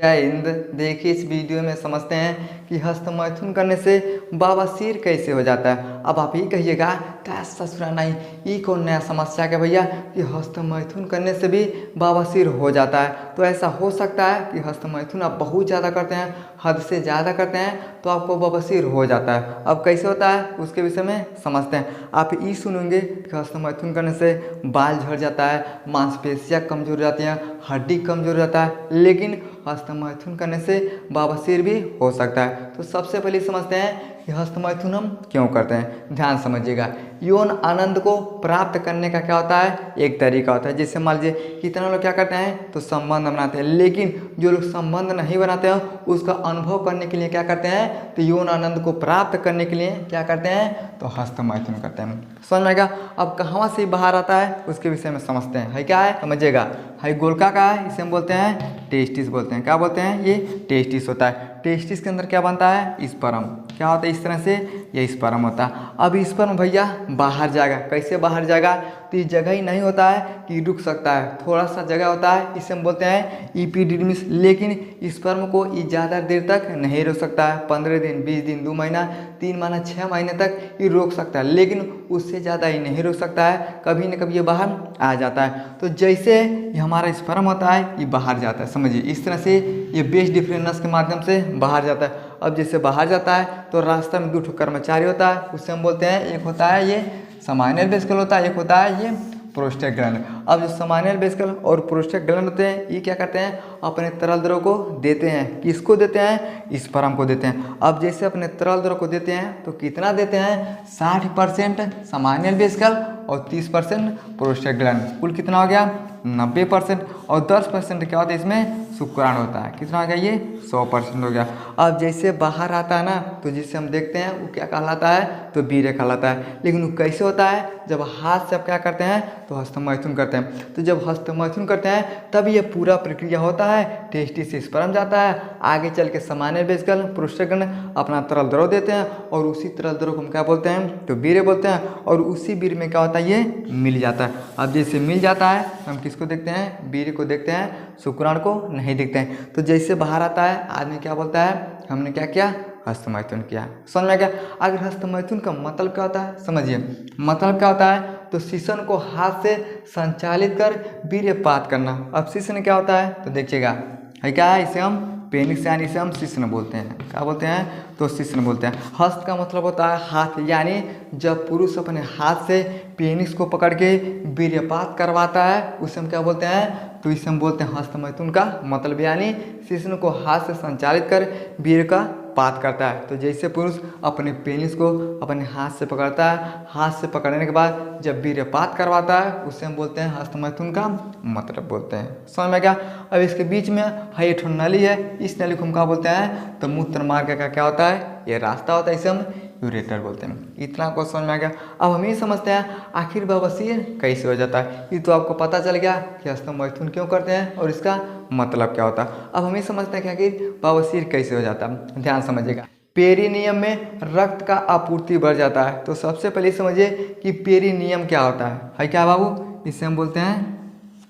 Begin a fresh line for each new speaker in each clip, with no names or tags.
जय हिंद। देखिए इस वीडियो में समझते हैं कि हस्तमैथुन करने से बवासीर कैसे हो जाता है। अब आप ही कहिएगा क्या ससुरा नहीं, ये कौन नया समस्या क्या भैया कि हस्तमैथुन करने से भी बवासीर हो जाता है। तो ऐसा हो सकता है कि हस्तमैथुन आप बहुत ज़्यादा करते हैं, हद से ज़्यादा करते हैं तो आपको बवासीर हो जाता है। अब कैसे होता है उसके विषय में समझते हैं। आप ये सुनेंगे कि हस्तमैथुन करने से बाल झड़ जाता है, मांसपेशियाँ कमजोर हो जाती हैं, हड्डी कमजोर हो जाता है, लेकिन हस्तमैथुन करने से बवासीर भी हो सकता है। तो सबसे पहले समझते हैं कि हस्तमैथुन हम क्यों करते हैं। ध्यान समझिएगा, यौन आनंद को प्राप्त करने का क्या होता है, एक तरीका होता है। जैसे मान लीजिए कितना लोग क्या करते हैं तो संबंध बनाते हैं, लेकिन जो लोग संबंध नहीं बनाते हैं उसका अनुभव करने के लिए क्या करते हैं तो यौन आनंद को प्राप्त करने के लिए क्या करते हैं तो हस्तमैथुन करते हैं। समझ में आएगा। अब कहाँ से बाहर आता है उसके विषय में समझते हैं। है क्या है समझिएगा, है गोलका का है, इसे हम बोलते हैं टेस्टिस बोलते हैं। क्या बोलते हैं, ये टेस्टिस होता है। टेस्टिस के अंदर क्या बनता है स्पर्म, क्या होता है इस तरह से ये स्पर्म होता है। अब स्पर्म भैया बाहर जाएगा, कैसे बाहर जाएगा तो ये जगह ही नहीं होता है कि रुक सकता है, थोड़ा सा जगह होता है, इसे हम बोलते हैं एपिडिडमिस। लेकिन स्पर्म को ये ज़्यादा देर तक नहीं रोक सकता है, 15 दिन 20 दिन 2 महीना 3 महीना 6 महीने तक ये रोक सकता है, लेकिन उससे ज़्यादा ये नहीं रोक सकता है। कभी न कभी ये बाहर आ जाता है। तो जैसे ये हमारा स्पर्म होता है ये बाहर जाता है, समझिए इस तरह से ये बेस डिफरेंस के माध्यम से बाहर जाता है। अब जैसे बाहर जाता है तो रास्ता में 2 कर्मचारी होता है, उससे हम बोलते हैं एक होता है ये समाइनल वेसिकल होता है, एक होता है ये प्रोस्टेग्लैंड। अब जो समाइनल वेसिकल और प्रोस्टेग्लैंड होते हैं ये क्या करते हैं अपने तरल द्रव को देते हैं। किसको देते हैं, स्पर्म को देते हैं। अब जैसे अपने तरल द्रव को देते हैं तो कितना देते हैं 60% समाइनल वेसिकल और 30% प्रोस्टेग्लैंड, कुल कितना हो गया 90%। और 10% क्या होता है इसमें शुक्राणु होता है, कितना हो गया ये 100% हो गया। अब जैसे बाहर आता है ना तो जिसे हम देखते हैं वो क्या कहलाता है तो वीर्य कहलाता है। लेकिन वो कैसे होता है, जब हाथ से आप क्या करते हैं तो हस्तमैथुन करते हैं। तो जब हस्तमैथुन करते हैं तब ये पूरा प्रक्रिया होता है, टेस्टिस से स्पर्म जाता है, आगे चल के समाइनल वेसिकल प्रोस्टेग्लैंड अपना तरल द्रव देते हैं और उसी तरल द्रव को हम क्या बोलते हैं तो वीर्य बोलते हैं। और उसी वीर्य में क्या होता है ये मिल जाता है। अब जैसे मिल जाता है हम किसको देखते हैं, वीर्य को देखते हैं, शुक्राणु को नहीं देखते हैं। तो जैसे बाहर आता है आदमी क्या बोलता है हमने क्या किया हस्तमैथुन किया। समझ में आ गया। अगर हस्तमैथुन का मतलब क्या होता है समझिए, मतलब क्या होता है तो शिशन को हाथ से संचालित कर वीर्यपात करना। अब शिशन क्या होता है तो देखिएगा, है क्या है, इसे हम पेनिस यानी इसे हम शिश्न बोलते हैं। क्या बोलते हैं तो शिश्न बोलते हैं। हस्त का मतलब होता है हाथ, यानी जब पुरुष अपने हाथ से पेनिस को पकड़ के वीर्यपात करवाता है उसे हम क्या बोलते हैं तो इसे हम बोलते हैं हस्तमैथुन का मतलब, यानी शिश्न को हाथ से संचालित कर वीर्य का पात करता है। तो जैसे पुरुष अपने पेनिस को अपने हाथ से पकड़ता है, हाथ से पकड़ने के बाद जब वीर्यपात करवाता है उसे हम बोलते हैं हस्तमैथुन का मतलब बोलते हैं। समझ में क्या। अब इसके बीच में है एक नली है, इस नली को हम क्या बोलते हैं तो मूत्र मार्ग का क्या होता है ये रास्ता होता है, इसे हम यूरेटर बोलते हैं। इतना आपको समझ में आ गया। अब हम ये समझते हैं आखिर बवासीर कैसे हो जाता है। ये तो आपको पता चल गया कि हस्तमैथुन क्यों करते हैं और इसका मतलब क्या होता है। अब हम ये समझते हैं कि आखिर बवासीर कैसे हो जाता है। ध्यान समझिएगा, पेरिनियम में रक्त का आपूर्ति बढ़ जाता है। तो सबसे पहले समझिए कि पेरिनियम क्या होता है क्या बाबू, इसे हम बोलते हैं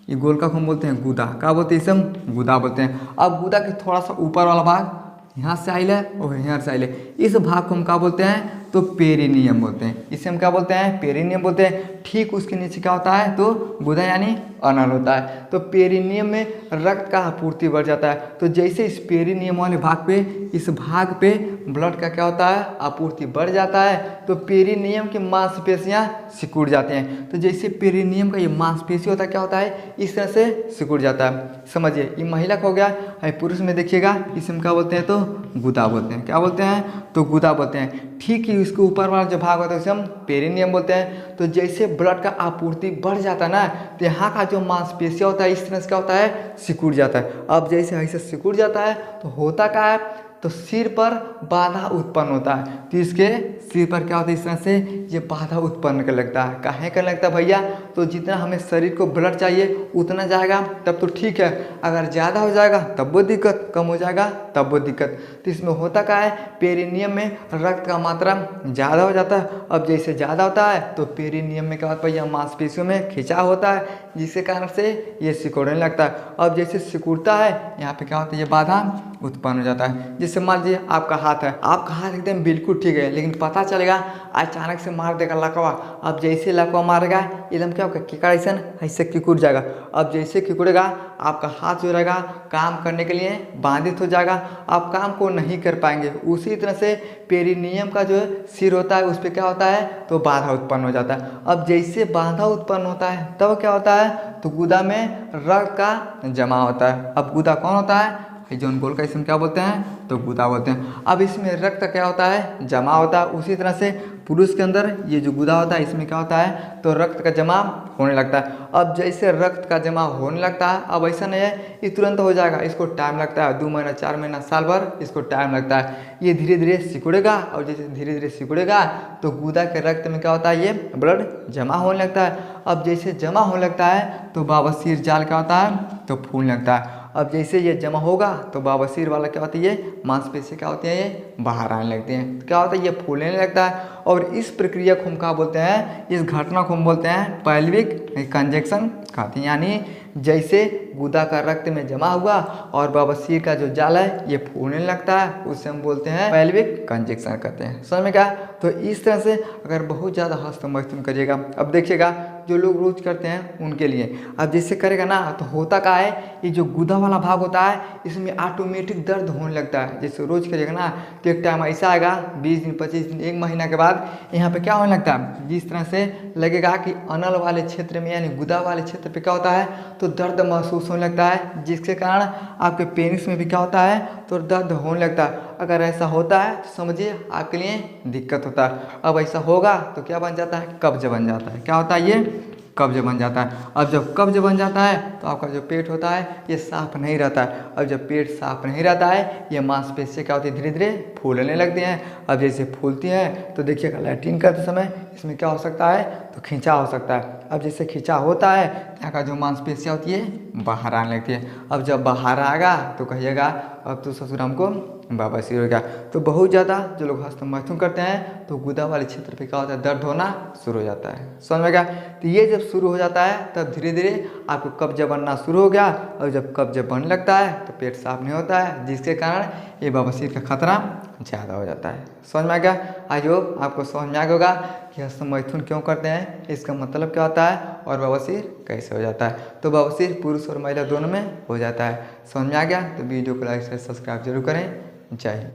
ये गोलका को हम बोलते हैं गुदा। क्या बोलते हैं इसे हम गुदा बोलते हैं। अब गुदा के थोड़ा सा ऊपर वाला भाग यहाँ से आइल है और यहाँ से आइल है, इस भाग को हम क्या बोलते हैं तो पेरिनियम बोलते हैं। इसे हम क्या बोलते हैं पेरिनियम बोलते हैं। ठीक उसके नीचे क्या होता है तो गुदा यानी अनल होता है। तो पेरिनियम में रक्त का आपूर्ति बढ़ जाता है। तो जैसे इस पेरिनियम वाले भाग पे इस भाग पे ब्लड का क्या होता है आपूर्ति बढ़ जाता है, तो पेरिनियम की मांसपेशियां सिकुड़ जाते हैं। तो जैसे पेरिनियम का ये मांसपेशी होता है क्या होता है इस तरह से सिकुड़ जाता है। समझिए ये महिला का हो गया, है पुरुष में देखिएगा इसे हम क्या बोलते हैं तो गुदा बोलते हैं। क्या बोलते हैं तो गुदा बोलते हैं। ठीक ही इसके ऊपर वाला जो भाग होता है उसे हम पेरिनियम बोलते हैं। तो जैसे ब्लड का आपूर्ति बढ़ जाता है ना तो यहाँ का जो मांसपेशियां होता है इस तरह से क्या होता है सिकुड़ जाता है। अब जैसे ऐसे सिकुड़ जाता है तो होता क्या है तो सिर पर बाधा उत्पन्न होता है। तो इसके सिर पर क्या होता है इस तरह से ये बाधा उत्पन्न कर लगता है। काहे कर लगता है भैया तो जितना हमें शरीर को ब्लड चाहिए उतना जाएगा तब तो ठीक है, अगर ज़्यादा हो जाएगा तब वो दिक्कत, कम हो जाएगा तब वो दिक्कत। तो इसमें होता क्या है, पेरिनियम में रक्त का मात्रा ज़्यादा हो जाता है। अब जैसे ज़्यादा होता है तो पेरिनियम में क्या होता है, यह मांसपेशियों में खिंचाव होता है, जिसके कारण से ये सिकुड़ने लगता है। अब जैसे सिकुड़ता है यहाँ पे क्या होता है, ये बाधा उत्पन्न हो जाता है। जैसे मान लीजिए आपका हाथ है, आपका हाथ एकदम बिल्कुल ठीक है, लेकिन पता चलेगा अचानक से मार देगा लकवा। अब जैसे लकवा मारेगा एकदम क्या होगा, किकड़ ऐसे किकुड़ जाएगा। अब जैसे किकुड़ेगा आपका हाथ जो रहेगा काम करने के लिए बाधित हो जाएगा, आप काम को नहीं कर पाएंगे। उसी तरह से पेरिनियम का जो सिर होता है उस पर क्या होता है, तो बाधा उत्पन्न हो जाता है। अब जैसे बाधा उत्पन्न होता है तब क्या होता है, तो गुदा में रक्त का जमा होता है। अब गुदा कौन होता है, जोन गोल का इसमें क्या बोलते हैं, तो गुदा बोलते हैं। अब इसमें रक्त क्या होता है, जमा होता है। उसी तरह से पुरुष के अंदर ये जो गुदा होता है इसमें क्या होता है, तो रक्त का जमा होने लगता है। अब जैसे रक्त का जमा होने लगता है, अब ऐसा नहीं है ये तुरंत हो जाएगा, इसको टाइम लगता है, 2 महीना 4 महीना साल भर इसको टाइम लगता है। ये धीरे धीरे सिकुड़ेगा और जैसे धीरे धीरे सिकुड़ेगा तो गुदा के रक्त में क्या होता है, ये ब्लड जमा होने लगता है। अब जैसे जमा होने लगता है तो बवासीर जाल क्या होता है, तो फूलने लगता है। अब जैसे ये जमा होगा तो बवासीर वाला क्या होती है, ये मांसपेशी क्या होती है, ये बाहर आने लगती हैं। तो क्या होता है, ये फूलने लगता है। और इस प्रक्रिया को हम क्या बोलते हैं, इस घटना को हम बोलते हैं पैल्विक कंजक्शन कहते हैं। यानी जैसे गुदा का रक्त में जमा हुआ और बवासीर का जो जाल है ये फूलने लगता है, उससे हम बोलते हैं पैल्विक कंजक्शन कहते हैं। समझ में क्या, तो इस तरह से अगर बहुत ज़्यादा हस्तमैथुन करिएगा, अब देखिएगा जो लोग रोज करते हैं उनके लिए, अब जैसे करेगा ना तो होता क्या है, ये जो गुदा वाला भाग होता है इसमें ऑटोमेटिक दर्द होने लगता है। जैसे रोज करिएगा ना तो एक टाइम ऐसा आएगा 20 दिन 25 दिन 1 महीना के बाद यहाँ पे क्या होने लगता है, जिस तरह से लगेगा कि अनल वाले क्षेत्र में यानी गुदा वाले क्षेत्र पे क्या होता है, तो दर्द महसूस होने लगता है, जिसके कारण आपके पेनिस में भी क्या होता है, तो दर्द होने लगता है। अगर ऐसा होता है तो समझिए आपके लिए दिक्कत होता है। अब ऐसा होगा तो क्या बन जाता है, कब्ज बन जाता है। क्या होता है, ये कब्ज बन जाता है। अब जब कब्ज बन जाता है तो आपका जो पेट होता है ये साफ नहीं रहता है। अब जब पेट साफ नहीं रहता है ये मांसपेशियाँ क्या होती है, धीरे धीरे फूलने लगती हैं। अब जैसे फूलती हैं तो देखिएगा लैट्रिन करते समय इसमें क्या हो सकता है, तो खिंचाव हो सकता है। अब जैसे खिंचाव होता है यहाँ का जो मांसपेशियाँ होती है बाहर आने लगती है। अब जब बाहर आएगा तो कहिएगा अब तो ससुर हमको बवासीर हो गया। तो बहुत ज़्यादा जो लोग हस्तमैथुन करते हैं तो गुदा वाले क्षेत्र पे क्या होता है, दर्द होना शुरू हो जाता है। समझ में गया, तो ये जब शुरू हो जाता है तब धीरे धीरे आपको कब्ज बनना शुरू हो गया। और जब कब्ज बनने लगता है तो पेट साफ नहीं होता है, जिसके कारण ये बवासीर का खतरा ज़्यादा हो जाता है। समझ में आ गया, आई होप आपको समझ में आ गया होगा कि हस्तमैथुन क्यों करते हैं, इसका मतलब क्या होता है और बवासीर कैसे हो जाता है। तो बवासीर पुरुष और महिला दोनों में हो जाता है। समझ में आ गया, तो वीडियो को लाइक शेयर सब्सक्राइब जरूर करें। जय हिंद।